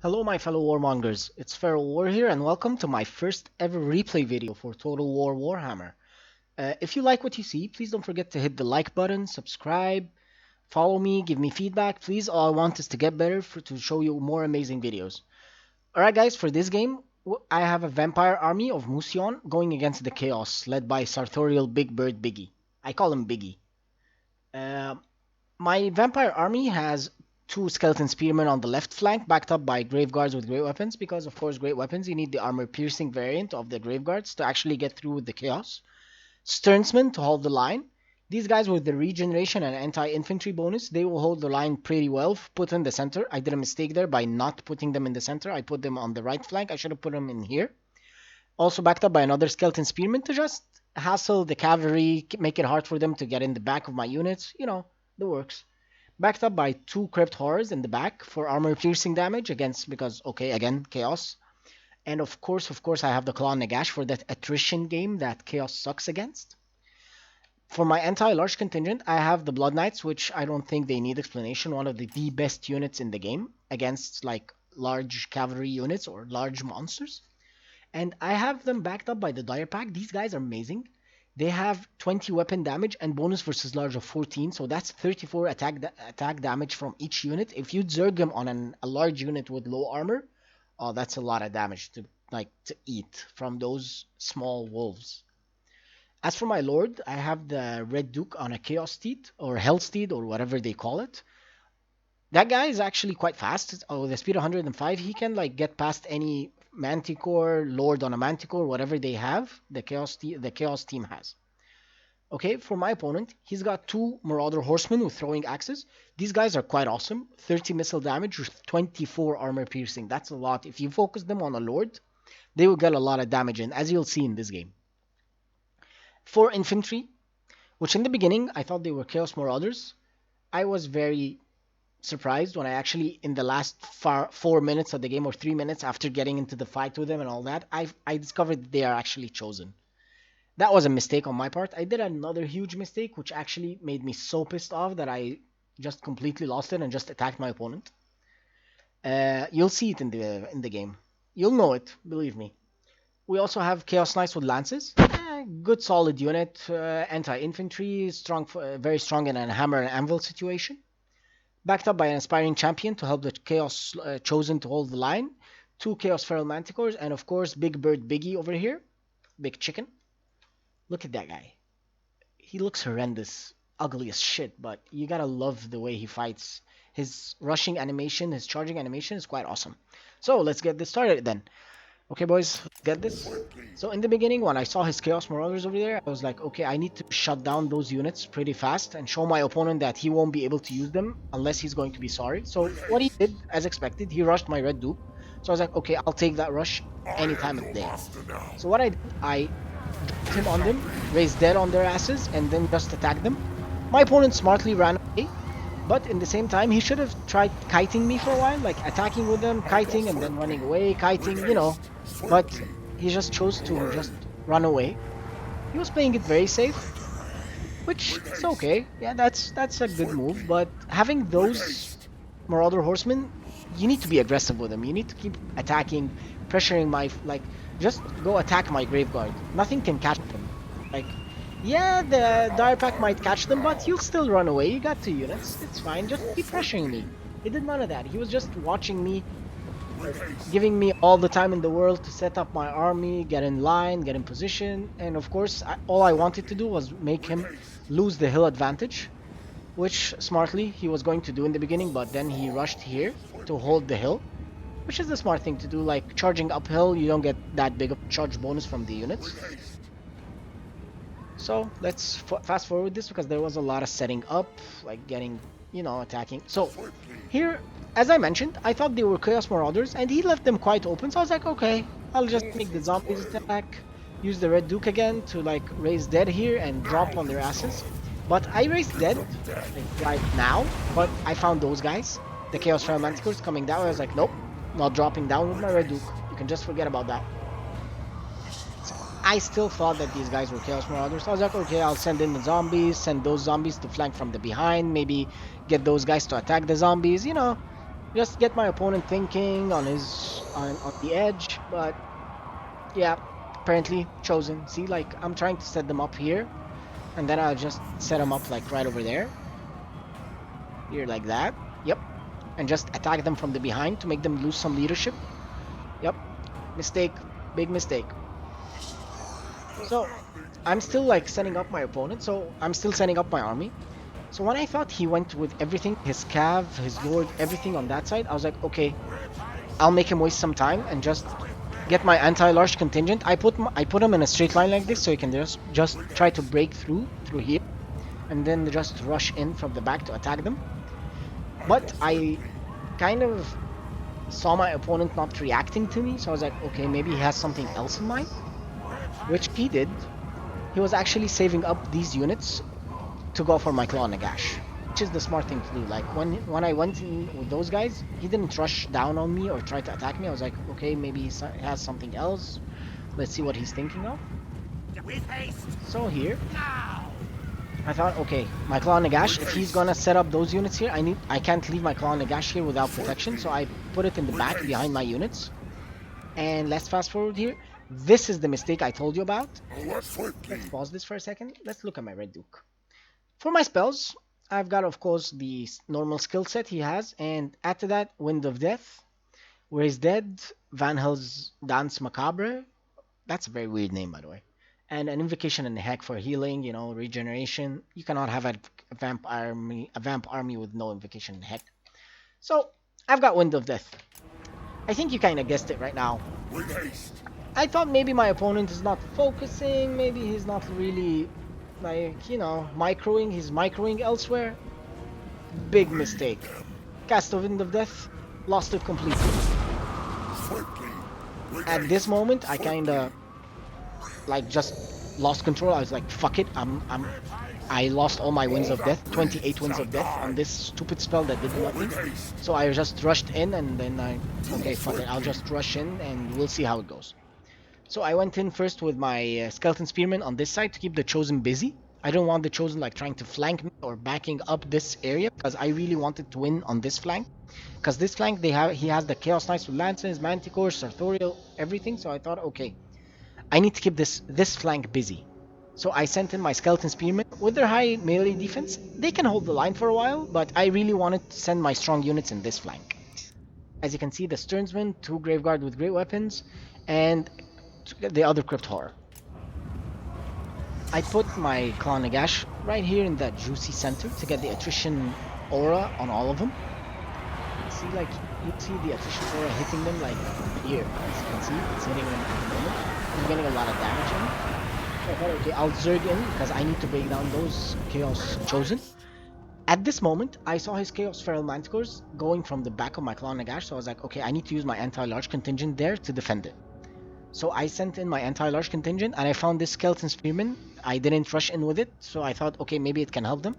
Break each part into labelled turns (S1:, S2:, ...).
S1: Hello my fellow warmongers, it's Feral War here and welcome to my first ever replay video for Total War Warhammer. If you like what you see, please don't forget to hit the like button, subscribe, follow me, give me feedback. Please, all I want is to get better to show you more amazing videos. Alright guys, for this game, I have a vampire army of Musion going against the Chaos, led by Sartorial Big Bird Biggie. I call him Biggie. Uh, my vampire army has two skeleton spearmen on the left flank, backed up by graveguards with great weapons, because of course great weapons, you need the armor piercing variant of the graveguards to actually get through with the chaos. Sternsmen to hold the line. These guys with the regeneration and anti-infantry bonus, they will hold the line pretty well, put in the center. I did a mistake there by not putting them in the center. I put them on the right flank. I should have put them in here. Also backed up by another skeleton spearman to just hassle the cavalry, make it hard for them to get in the back of my units. You know, the works. Backed up by two crypt horrors in the back for armor piercing damage against, because okay, again, chaos. And of course, I have the Claw Nagash for that attrition game that chaos sucks against. For my anti-large contingent, I have the Blood Knights, which I don't think they need explanation. One of the best units in the game against like large cavalry units or large monsters. And I have them backed up by the Dire Pack. These guys are amazing. They have 20 weapon damage and bonus versus large of 14, so that's 34 attack damage from each unit. If you zerg them on a large unit with low armor, oh, that's a lot of damage to eat from those small wolves. As for my lord, I have the Red Duke on a Chaos Steed or Hell Steed or whatever they call it. That guy is actually quite fast. Oh, the speed 105. He can like get past any Manticore, Lord on a Manticore, whatever they have. The Chaos team has. Okay, for my opponent, he's got two Marauder Horsemen with throwing axes. These guys are quite awesome. 30 missile damage with 24 armor piercing. That's a lot. If you focus them on a Lord, they will get a lot of damage in, as you'll see in this game. For infantry, which in the beginning I thought they were Chaos Marauders, I was very surprised when I actually, in the last 4 minutes of the game or 3 minutes after getting into the fight with them and all that, I discovered that they are actually chosen. That was a mistake on my part. I did another huge mistake, which actually made me so pissed off that I just completely lost it and just attacked my opponent. You'll see it in the game. You'll know it, believe me. We also have Chaos Knights with lances. Good solid unit, anti-infantry, strong, very strong in a hammer and anvil situation. Backed up by an aspiring champion to help the Chaos chosen to hold the line. Two Chaos Feral Manticores, and of course Big Bird Biggie over here. Big chicken. Look at that guy. He looks horrendous. Ugly as shit, but you gotta love the way he fights. His rushing animation, his charging animation is quite awesome. So let's get this started then. Okay, boys, get this. So in the beginning, when I saw his Chaos Marauders over there, I was like, okay, I need to shut down those units pretty fast and show my opponent that he won't be able to use them unless he's going to be sorry. So what he did, as expected, he rushed my Red Duke. So I was like, okay, I'll take that rush any time of the day. So what I did, I dropped him on them, raised dead on their asses, and then just attacked them. My opponent smartly ran away. But in the same time, he should have tried kiting me for a while, like attacking with them, kiting, and then running away, kiting, you know. But he just chose to just run away. He was playing it very safe, which is okay. Yeah, that's a good move. But having those Marauder Horsemen, you need to be aggressive with them. You need to keep attacking, pressuring my, like, just go attack my Graveguard. Nothing can catch them. Like, yeah, the Dire Pack might catch them, but you'll still run away. You got 2 units. It's fine. Just keep pressuring me. He did none of that. He was just watching me, giving me all the time in the world to set up my army, get in line, get in position. And of course, all I wanted to do was make him lose the hill advantage, which smartly he was going to do in the beginning, but then he rushed here to hold the hill, which is the smart thing to do. Like charging uphill, you don't get that big of a charge bonus from the units. So let's fast forward this because there was a lot of setting up, like getting, you know, attacking. So here, as I mentioned, I thought they were Chaos Marauders and he left them quite open. So I was like, okay, I'll just make the zombies attack, use the Red Duke again to like raise dead here and drop on their asses. But I raised dead like, right now, but I found those guys, the Chaos Feral Manticores coming down. I was like, nope, not dropping down with my Red Duke. You can just forget about that. I still thought that these guys were Chaos Marauders. So I was like, okay, I'll send in the zombies, send those zombies to flank from the behind, maybe get those guys to attack the zombies, you know. just get my opponent thinking on on the edge. But yeah, apparently chosen. See, like I'm trying to set them up here, and then I'll just set them up like right over there, here like that. Yep, and just attack them from the behind to make them lose some leadership. Yep, mistake, big mistake. So I'm still like setting up my opponent. So I'm still setting up my army. So when I thought he went with everything, his cav, his lord, everything on that side, I was like, okay, I'll make him waste some time and just get my anti-large contingent. I put him in a straight line like this so he can just try to break through here, and then just rush in from the back to attack them. But I kind of saw my opponent not reacting to me, so I was like, okay, maybe he has something else in mind, which he did. He was actually saving up these units to go for my Claw Nagash, which is the smart thing to do. Like when I went in with those guys, he didn't rush down on me or try to attack me. I was like, okay, maybe he has something else. Let's see what he's thinking of. So here, I thought, okay, my Claw Nagash, if he's gonna set up those units here, I can't leave my Claw Nagash here without protection, so I put it in the back behind my units. And let's fast forward here. This is the mistake I told you about. Let's pause this for a second. Let's look at my Red Duke. For my spells, I've got, of course, the normal skill set he has, and after that, Wind of Death, Where is Dead, Van Hel's Dance Macabre. That's a very weird name, by the way. And an Invocation and Heck for healing, you know, regeneration. You cannot have a vamp army with no Invocation and Heck. So, I've got Wind of Death. I think you kind of guessed it right now. I thought maybe my opponent is not focusing, maybe he's not really, like, you know, microing, he's microing elsewhere. Big mistake. Cast of Wind of Death, lost it completely. At this moment, I kinda, like, just lost control. I was like, fuck it, I lost all my Winds of Death, 28 Winds of Death on this stupid spell that did nothing. So I just rushed in and then okay, fuck it, I'll just rush in and we'll see how it goes. So I went in first with my Skeleton Spearman on this side to keep the Chosen busy. I don't want the Chosen like trying to flank me or backing up this area because I really wanted to win on this flank. Because this flank, he has the Chaos Knights with Lances, Manticore, Sartorial, everything. So I thought, okay, I need to keep this flank busy. So I sent in my Skeleton Spearmen. With their high melee defense, they can hold the line for a while, but I really wanted to send my strong units in this flank. As you can see, the Sternsman, 2 Graveguard with great weapons, and the other Crypt Horror. I put my Claw Nagash right here in that juicy center to get the attrition aura on all of them. See, like, you see the attrition aura hitting them like here. As you can see, it's hitting them at the moment. I'm getting a lot of damage in. So I thought, okay, I'll Zerg in because I need to break down those Chaos Chosen. At this moment, I saw his Chaos Feral Manticores going from the back of my Claw Nagash, so I was like, okay, I need to use my anti-large contingent there to defend it. So I sent in my anti-large contingent, and I found this Skeleton Spearman. I didn't rush in with it, so I thought, okay, maybe it can help them.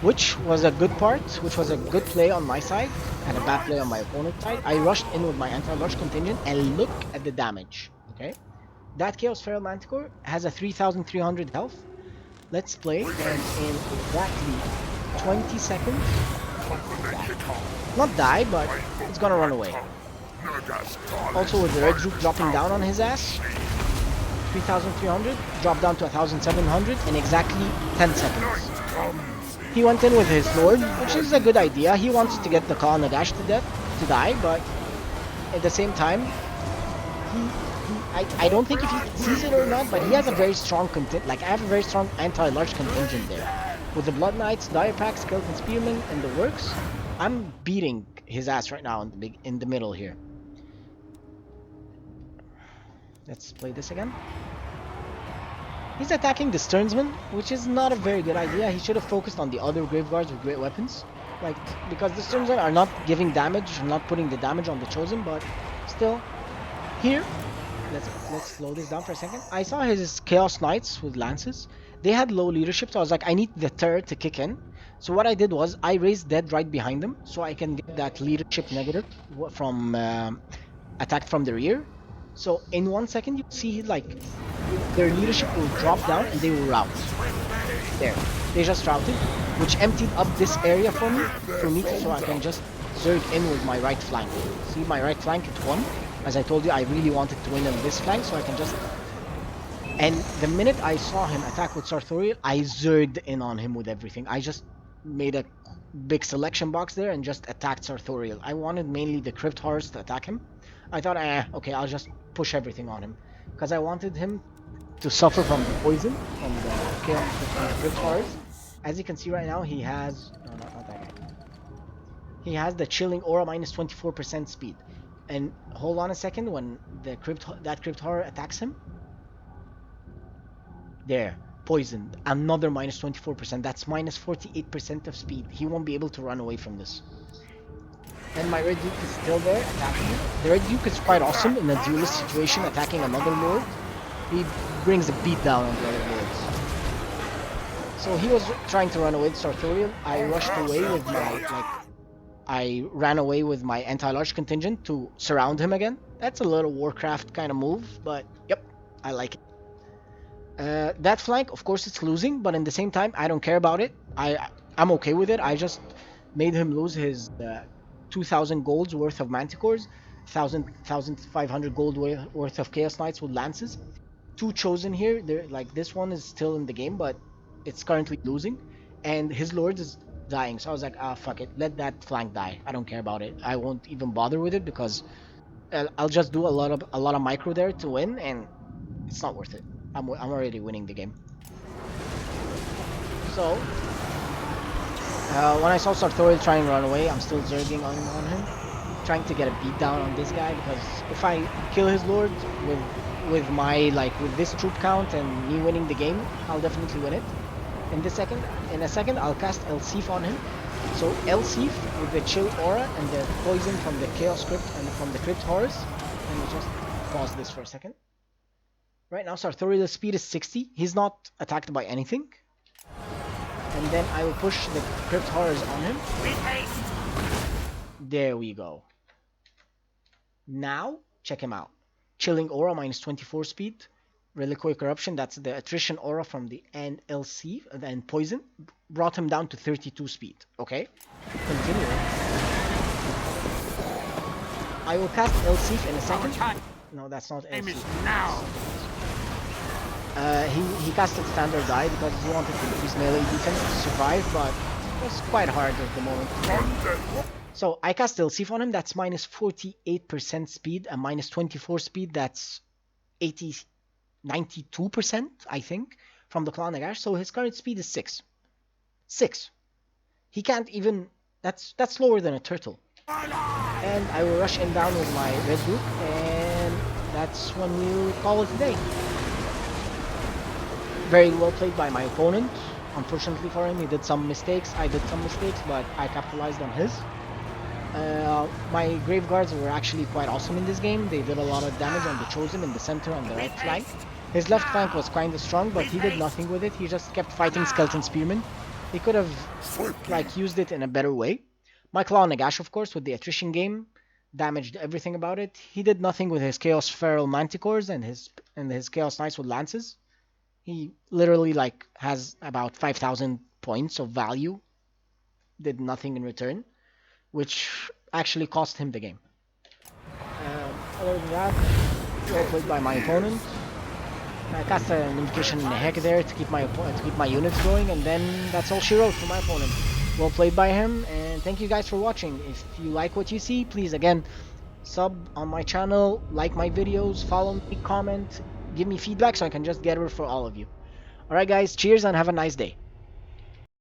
S1: Which was a good part, which was a good play on my side, and a bad play on my opponent's side. I rushed in with my anti-large contingent, and look at the damage, okay? That Chaos Feral Manticore has a 3,300 health. Let's play, and in exactly 20 seconds, not die, but it's gonna run away. Also with the Red Droop dropping down on his ass, 3,300, dropped down to 1,700 in exactly 10 seconds. He went in with his Lord, which is a good idea. He wants to get the Claw Nagash to die, but at the same time, I don't think if he sees it or not, but he has a very strong contingent. Like, I have a very strong anti-large contingent there. With the Blood Knights, Dire Pack, Skeleton Spearman, and the works, I'm beating his ass right now in the middle here. Let's play this again. He's attacking the Sternsman, which is not a very good idea. He should have focused on the other Graveguards with great weapons. Like, because the Sternsmen are not giving damage, not putting the damage on the Chosen, but still, here, let's slow this down for a second. I saw his Chaos Knights with Lances. They had low leadership, so I was like, I need the turret to kick in. So what I did was, I raised Dead right behind them, so I can get that leadership negative from attack from the rear. So in 1 second, you see like their leadership will drop down and they will rout. There, they just routed, which emptied up this area for me so I can just Zerg in with my right flank. See my right flank, it won. As I told you, I really wanted to win on this flank, so I can just... And the minute I saw him attack with Sartorial, I zerged in on him with everything. I just made a big selection box there and just attacked Sartorial. I wanted mainly the Crypt Horrors to attack him. I thought, okay, I'll just push everything on him. Because I wanted him to suffer from the poison, from the Crypt Horrors. As you can see right now, he has... No, not that guy. He has the Chilling Aura minus 24% speed. And hold on a second, when the that Crypt Horror attacks him, there, poisoned. Another minus 24%. That's minus 48% of speed. He won't be able to run away from this. And my Red Duke is still there, attacking him. The Red Duke is quite awesome in a duelist situation, attacking another Lord. He brings a beat down on the other Lords. So he was trying to run away with Sartorial. I rushed away with my, I ran away with my anti-large contingent to surround him again. That's a little Warcraft kind of move, but yep, I like it. That flank, of course, it's losing, but in the same time, I don't care about it. I'm okay with it. I just made him lose his 2,000 golds worth of Manticores, 1,500 gold worth of Chaos Knights with lances. 2 chosen here. Like this one is still in the game, but it's currently losing, and his lord is dying. So I was like, fuck it, let that flank die. I don't care about it. I won't even bother with it because I'll just do a lot of micro there to win, and it's not worth it. I'm already winning the game. So, when I saw Sartorial try and run away, I'm still zerging on him, trying to get a beat down on this guy, because if I kill his lord with my with this troop count and me winning the game, I'll definitely win it. In a second, I'll cast Elsif on him. So Elsif with the Chill Aura and the poison from the Chaos Crypt and from the Crypt Horrors. Let me just pause this for a second. Right now, Sartorial's speed is 60. He's not attacked by anything. And then I will push the Crypt Horrors on him. There we go. Now, check him out. Chilling Aura minus 24 speed. Reliquary Corruption, that's the attrition aura from the NLC, and poison, brought him down to 32 speed. Okay, continuing. I will cast Elsif in a second. No, that's not Elsif. He casted Standard Die because he wanted to increase melee defense to survive, but it was quite hard at the moment. So I cast Elsif on him, that's minus 48% speed, and minus 24 speed, that's 92%, I think, from the Claw Nagash. So his current speed is 6. 6. He can't even... That's slower than a turtle. And I will rush him down with my Red Duke, and that's when we'll call it a day. Very well played by my opponent. Unfortunately for him, he did some mistakes. I did some mistakes, but I capitalized on his. My Grave Guards were actually quite awesome in this game. They did a lot of damage on the Chosen in the center on the right flank. His left flank was kind of strong, but he did nothing with it. He just kept fighting Skeleton Spearmen. He could have used it in a better way. My Claw Nagash, of course, with the attrition game, damaged everything about it. He did nothing with his Chaos Feral Manticores and his Chaos Knights with lances. He literally has about 5,000 points of value. Did nothing in return, which actually cost him the game. Other than that, well played by my opponent. I cast an Invocation in the heck there to keep my units going, and then that's all she wrote for my opponent. Well played by him, and thank you guys for watching. If you like what you see, please again sub on my channel, like my videos, follow me, comment, give me feedback so I can just get it for all of you. Alright guys, cheers and have a nice day.